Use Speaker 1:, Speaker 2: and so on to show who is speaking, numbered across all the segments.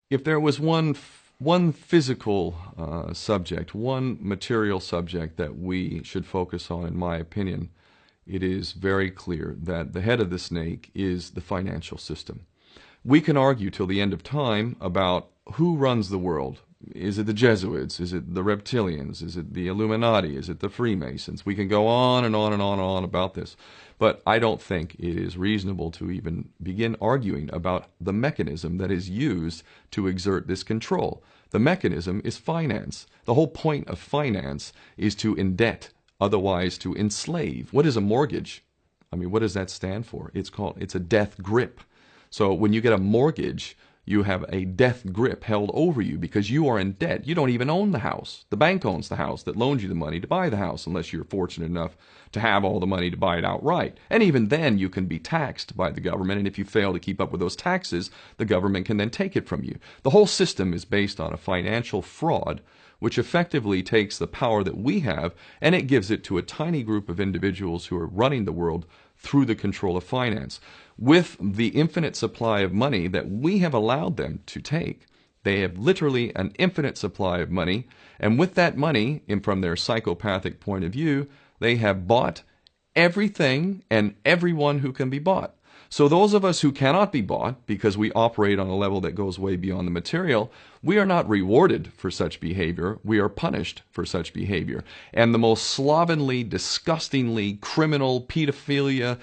Speaker 1: If there was one physical subject, one material subject that we should focus on, in my opinion, it is very clear that the head of the snake is the financial system. We can argue till the end of time about who runs the world. Is it the Jesuits? Is it the reptilians? Is it the Illuminati? Is it the Freemasons? We can go on and on and on and on about this. But I don't think it is reasonable to even begin arguing about the mechanism that is used to exert this control. The mechanism is finance. The whole point of finance is to indebt, otherwise to enslave. What is a mortgage? I mean, what does that stand for? It's a death grip. So when you get a mortgage, you have a death grip held over you because you are in debt. You don't even own the house. The bank owns the house that loans you the money to buy the house, unless you're fortunate enough to have all the money to buy it outright. And even then, you can be taxed by the government, and if you fail to keep up with those taxes, the government can then take it from you. The whole system is based on a financial fraud, which effectively takes the power that we have and it gives it to a tiny group of individuals who are running the world through the control of finance. With the infinite supply of money that we have allowed them to take, they have literally an infinite supply of money, and with that money, and from their psychopathic point of view, they have bought everything and everyone who can be bought. So those of us who cannot be bought, because we operate on a level that goes way beyond the material, we are not rewarded for such behavior, we are punished for such behavior. And the most slovenly, disgustingly criminal, pedophilia,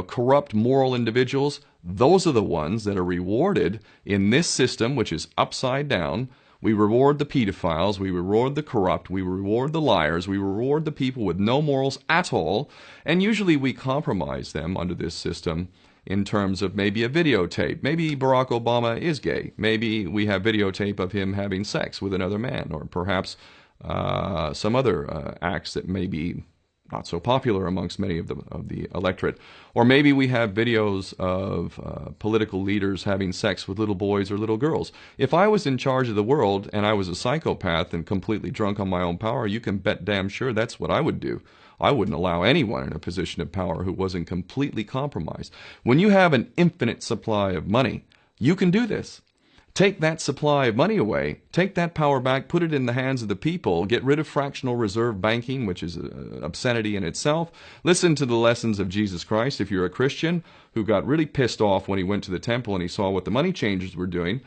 Speaker 1: corrupt moral individuals, those are the ones that are rewarded in this system, which is upside down. We reward the pedophiles, we reward the corrupt, we reward the liars, we reward the people with no morals at all, and usually we compromise them under this system in terms of maybe a videotape. Maybe Barack Obama is gay. Maybe we have videotape of him having sex with another man, or perhaps some other acts that may be not so popular amongst many of the electorate. Or maybe we have videos of political leaders having sex with little boys or little girls. If I was in charge of the world and I was a psychopath and completely drunk on my own power, you can bet damn sure that's what I would do. I wouldn't allow anyone in a position of power who wasn't completely compromised. When you have an infinite supply of money, you can do this. Take that supply of money away, take that power back, put it in the hands of the people, get rid of fractional reserve banking, which is an obscenity in itself. Listen to the lessons of Jesus Christ. If you're a Christian who got really pissed off when he went to the temple and he saw what the money changers were doing,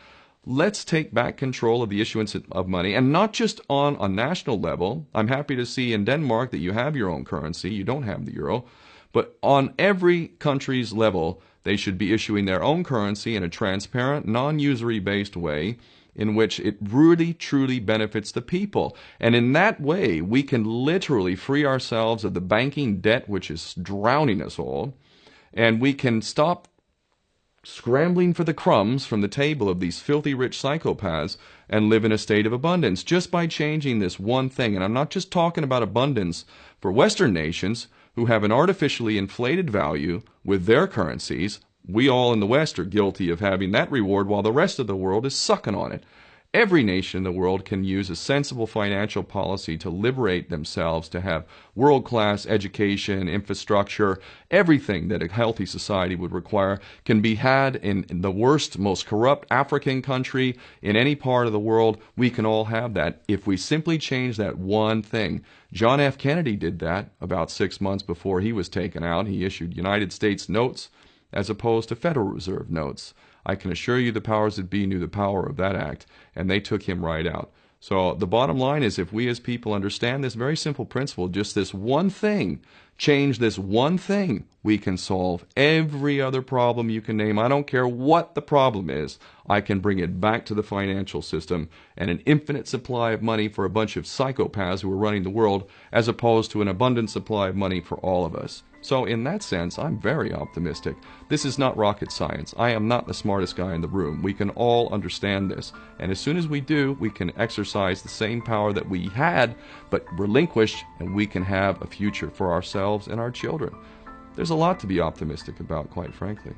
Speaker 1: let's take back control of the issuance of money, and not just on a national level. I'm happy to see in Denmark that you have your own currency, you don't have the euro, but on every country's level, they should be issuing their own currency in a transparent, non-usury based way in which it really, truly benefits the people. And in that way, we can literally free ourselves of the banking debt which is drowning us all, and we can stop scrambling for the crumbs from the table of these filthy rich psychopaths and live in a state of abundance just by changing this one thing. And I'm not just talking about abundance for Western nations who have an artificially inflated value with their currencies. We all in the West are guilty of having that reward while the rest of the world is sucking on it. Every nation in the world can use a sensible financial policy to liberate themselves, to have world-class education, infrastructure. Everything that a healthy society would require can be had in the worst, most corrupt African country, in any part of the world. We can all have that if we simply change that one thing. John F. Kennedy did that about 6 months before he was taken out. He issued United States notes as opposed to Federal Reserve notes. I can assure you the powers that be knew the power of that act, and they took him right out. So the bottom line is, if we as people understand this very simple principle, just this one thing, change this one thing, we can solve every other problem you can name. I don't care what the problem is. I can bring it back to the financial system and an infinite supply of money for a bunch of psychopaths who are running the world, as opposed to an abundant supply of money for all of us. So in that sense, I'm very optimistic. This is not rocket science. I am not the smartest guy in the room. We can all understand this. And as soon as we do, we can exercise the same power that we had, but relinquished, and we can have a future for ourselves and our children. There's a lot to be optimistic about, quite frankly.